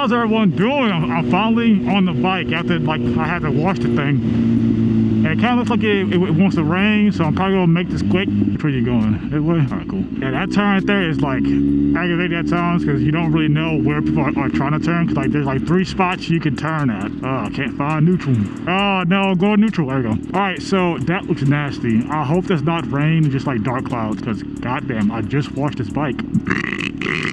how's everyone doing? I'm finally on the bike after like I had to wash the thing. And it kind of looks like it wants to rain, so I'm probably gonna make this quick. Which way you going? That way? Alright, cool. Yeah, that turn right there is like aggravating at times because you don't really know where people are trying to turn. Cause like there's like 3 spots you can turn at. Oh, I can't find neutral. Oh no, go neutral. There we go. Alright, so that looks nasty. I hope that's not rain, just like dark clouds, because goddamn, I just washed this bike.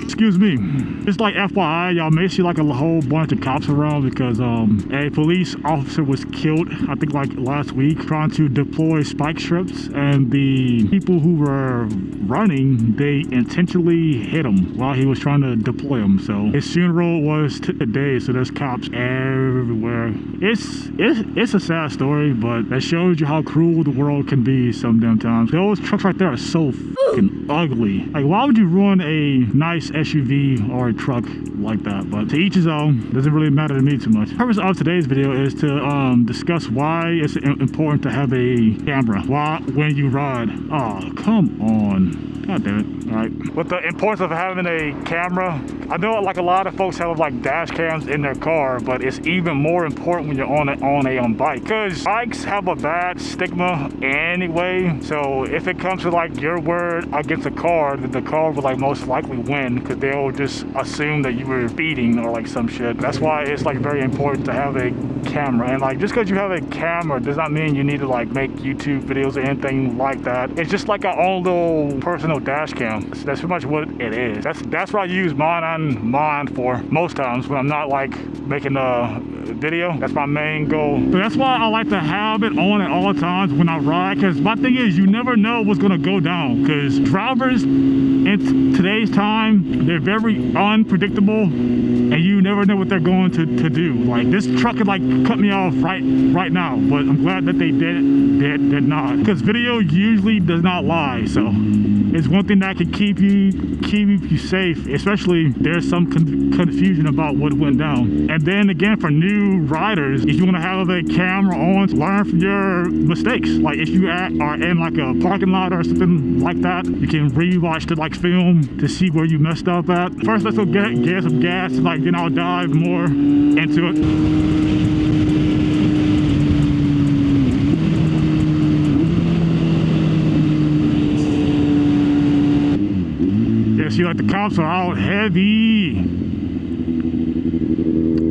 Excuse me. Just like FYI, y'all may see like a whole bunch of cops around because a police officer was killed, I think like last week, trying to deploy spike strips, and the people who were running, they intentionally hit him while he was trying to deploy them. So his funeral was today, so there's cops everywhere. It's a sad story, but that shows you how cruel the world can be some damn times. Those trucks right there are so fucking ugly. Like, why would you ruin a nice SUV or a truck like that? But to each his own. Doesn't really matter to me too much. The purpose of today's video is to discuss why it's important to have a camera when you ride. Oh, come on. God damn it. All right. With the importance of having a camera, I know like a lot of folks have like dash cams in their car, but it's even more important when you're on a bike, because bikes have a bad stigma anyway. So if it comes to like your word against a car, then the car will like most likely win, because they'll just assume that you were speeding or like some shit. That's why it's like very important to have a camera. And like just because you have a camera does not mean you need to like make YouTube videos or anything like that. It's just like our own little personal dash cam. That's pretty much what it is. That's what I use mine for most times when I'm not like making a video. That's my main goal. So that's why I like to have it on at all times when I ride, because my thing is you never know what's gonna go down, because drivers in today's time, they're very unpredictable, and you never know what they're going to do. Like this truck could like cut me off right now, but I'm glad that they did not, because video usually does not lie. So it's one thing that can keep you safe, especially there's some confusion about what went down. And then again, for new riders, if you want to have a camera on, learn from your mistakes. Like if you are in like a parking lot or something like that, you can rewatch the like film to see where you messed up at. First, let's go get some gas, like then I'll dive more into it. See, like the cops are out heavy.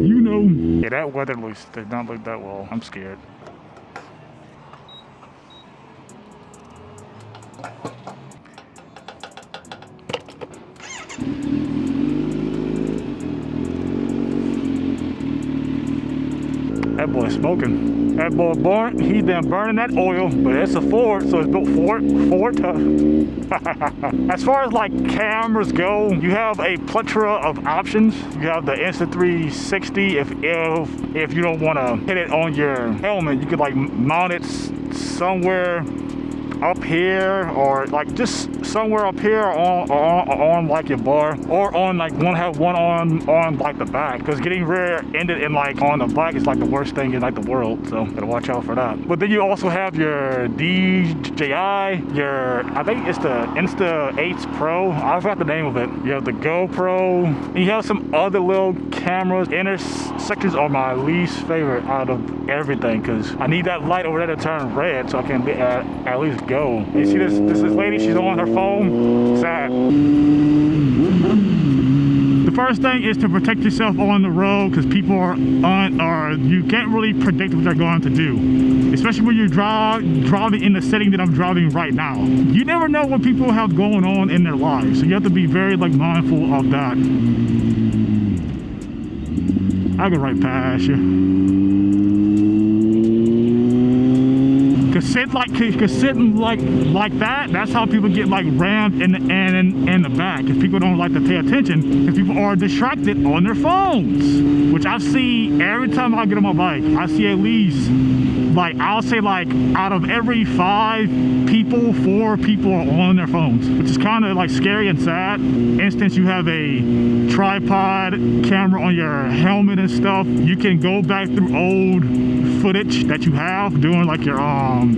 You know. Yeah, that weather did not look that well. I'm scared. That boy's smoking. That boy born, he done burning that oil, but it's a Ford, so it's built Ford tough. As far as like cameras go, you have a plethora of options. You have the Insta360. If you don't want to hit it on your helmet, you could like mount it somewhere up here, or like just somewhere up here on like your bar, or on like have one on like the back, because getting rear-ended in like on the bike is like the worst thing in like the world, so gotta watch out for that. But then you also have your DJI, I think it's the Insta8 Pro, I forgot the name of it. You have the GoPro, and you have some other little cameras. Intersections are my least favorite out of everything, because I need that light over there to turn red so I can at least go. You see this lady, she's on her phone. Sad. The first thing is to protect yourself on the road, because people you can't really predict what they're going to do, especially when you're driving in the setting that I'm driving right now. You never know what people have going on in their lives, so you have to be very like mindful of that. I go right past you. Sitting like that, that's how people get like rammed in the back, if people don't like to pay attention, if people are distracted on their phones, which I see every time I get on my bike. I see at least, like, I'll say like out of every 5 people, 4 people are on their phones, which is kind of like scary and sad. Instance, you have a tripod camera on your helmet and stuff, you can go back through old footage that you have doing like your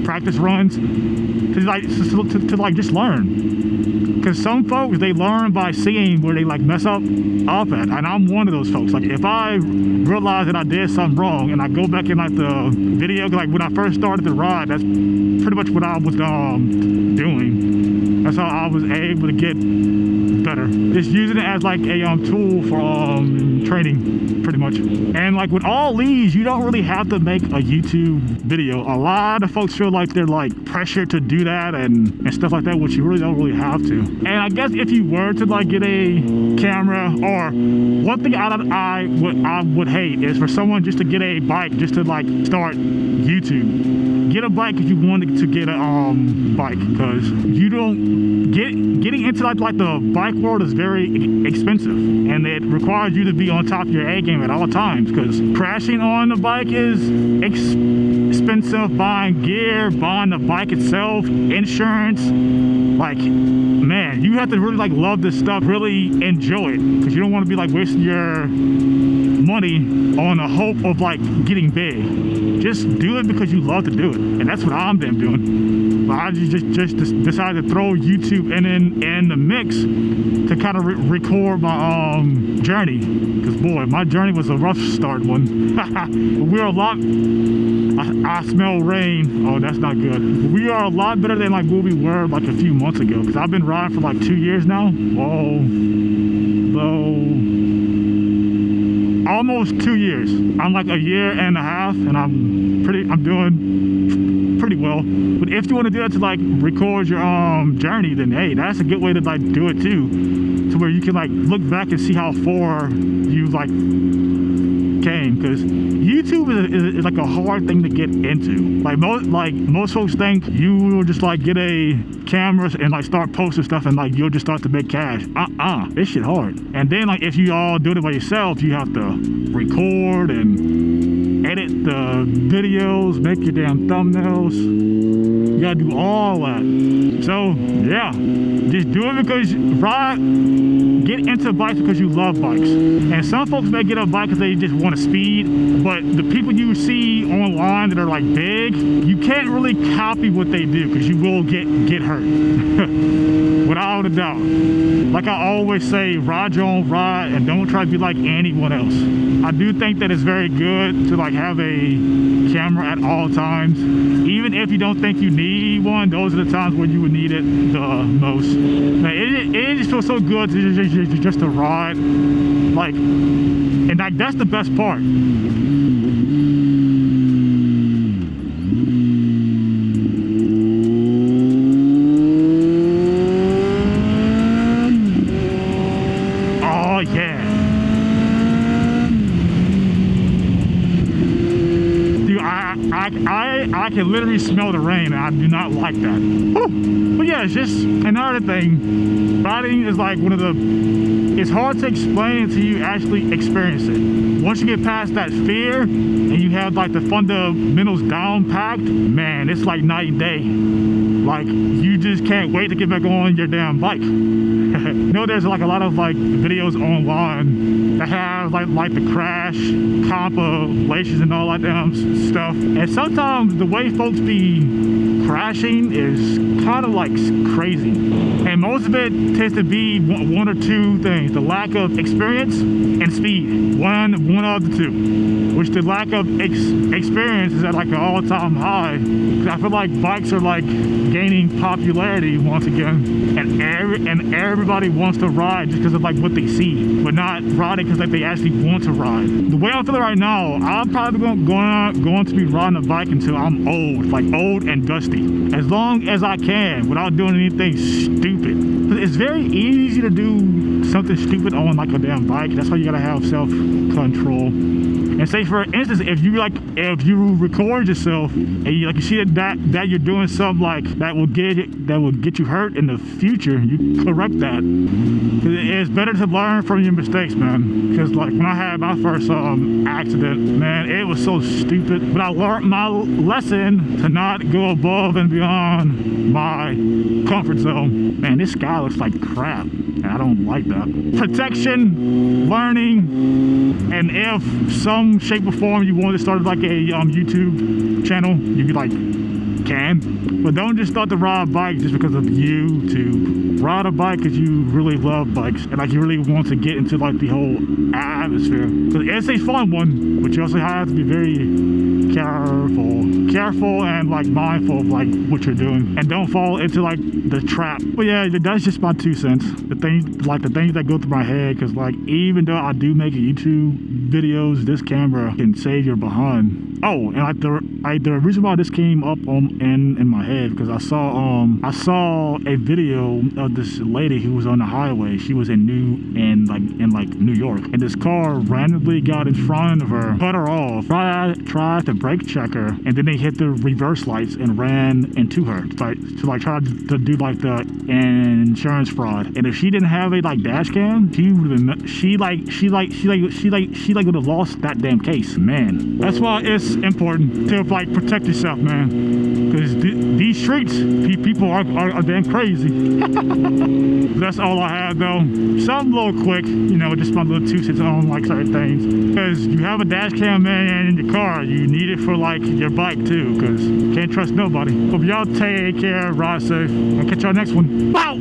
practice runs to like just learn. Because some folks, they learn by seeing where they like mess up at, and I'm one of those folks. Like if I realize that I did something wrong and I go back in like the video, like when I first started the ride, that's pretty much what I was doing. That's how I was able to get better. Just using it as like a tool for training, pretty much. And like with all these, you don't really have to make a YouTube video. A lot of folks feel like they're like pressured to do that and stuff like that, which you really don't really have to. And I guess if you were to like get a camera, or one thing I would hate is for someone just to get a bike just to like start YouTube. Get a bike if you wanted to get a bike, because you don't getting into like the bike world is very expensive, and it requires you to be on top of your A game at all times, because crashing on the bike is expensive. Buying gear, buying the bike itself, insurance, like man, you have to really like love this stuff, really enjoy it, because you don't want to be like wasting your money on the hope of like getting big. Just do it because you love to do it, and that's what I've been doing. But I just decided to throw YouTube in the mix to kind of record my journey, because boy, my journey was a rough start one. We're a lot. I smell rain. Oh, that's not good. We are a lot better than like where we were like a few months ago, because I've been riding for like 2 years now. Whoa, almost 2 years. I'm like a year and a half, and I'm doing pretty well. But if you want to do that to like record your journey, then hey, that's a good way to like do it too, to where you can like look back and see how far you like came, because YouTube is like a hard thing to get into. Like most folks think you will just like get a camera and like start posting stuff and like you'll just start to make cash. This shit hard. And then like if you all do it by yourself, you have to record and edit the videos, make your damn thumbnails. You gotta do all that. So yeah, just do it because get into bikes because you love bikes. And some folks may get a bike because they just want to speed, but the people you see online that are like big, you can't really copy what they do, because you will get hurt. Without a doubt. Like I always say, ride your own ride and don't try to be like anyone else. I do think that it's very good to like have a camera at all times. Even if you don't think you need one, those are the times when you would need it the most. Man, it just feels so good to just to ride, like, and like that's the best part. Oh yeah. Dude, I can literally smell the rain, and I do not like that. Woo. But yeah, it's just another thing. Riding is like one of the, it's hard to explain until you actually experience it. Once you get past that fear and you have like the fundamentals down packed, man, it's like night and day. Like you just can't wait to get back on your damn bike. You know, there's like a lot of like videos online that have like the crash compilations and all that damn stuff. And sometimes the way folks be crashing is kind of like crazy. And most of it tends to be one or two things: the lack of experience and speed. One of the two. Which the lack of experience is at like an all-time high. Because I feel like bikes are like gaining popularity once again, and everybody wants to ride just because of like what they see, but not riding because like they actually want to ride. The way I'm feeling right now, I'm probably going to be riding a bike until I'm old, like old and dusty, as long as I can without doing anything stupid. It's very easy to do something stupid on like a damn bike. That's why you gotta have self-control. And say for instance, if you record yourself and you see that you're doing something like that will get you hurt in the future, you correct that. It's better to learn from your mistakes, man. Because like when I had my first accident, man, it was so stupid. But I learned my lesson to not go above and beyond my comfort zone. Man, this sky looks like crap, and I don't like that. Protection, learning, and if some shape or form you want to start like a YouTube channel, you can. But don't just start to ride bikes just because of YouTube. ride a bike because you really love bikes and like you really want to get into like the whole atmosphere. Because it's a fun one, but you also have to be very careful and like mindful of like what you're doing, and don't fall into like the trap. But yeah, that's just my 2 cents. The things that go through my head, because like even though I do make YouTube videos, this camera can save your behind. Oh, and like the reason why this came up in my head, because I saw a video of this lady who was on the highway. She was in New York, and this car randomly got in front of her, cut her off, tried to brake check her, and then they hit the reverse lights and ran into her to try to do like the insurance fraud. And if she didn't have a like dash cam, she would have lost that damn case. Man, that's why it's important to like protect yourself, man, because these streets, people are damn crazy. That's all I have though. Something a little quick, you know, just my little 2 cents on like certain things, because you have a dash cam, man, in your car, you need it for like your bike too, because you can't trust nobody. Hope y'all take care, ride safe. I'll catch y'all next one. Bow!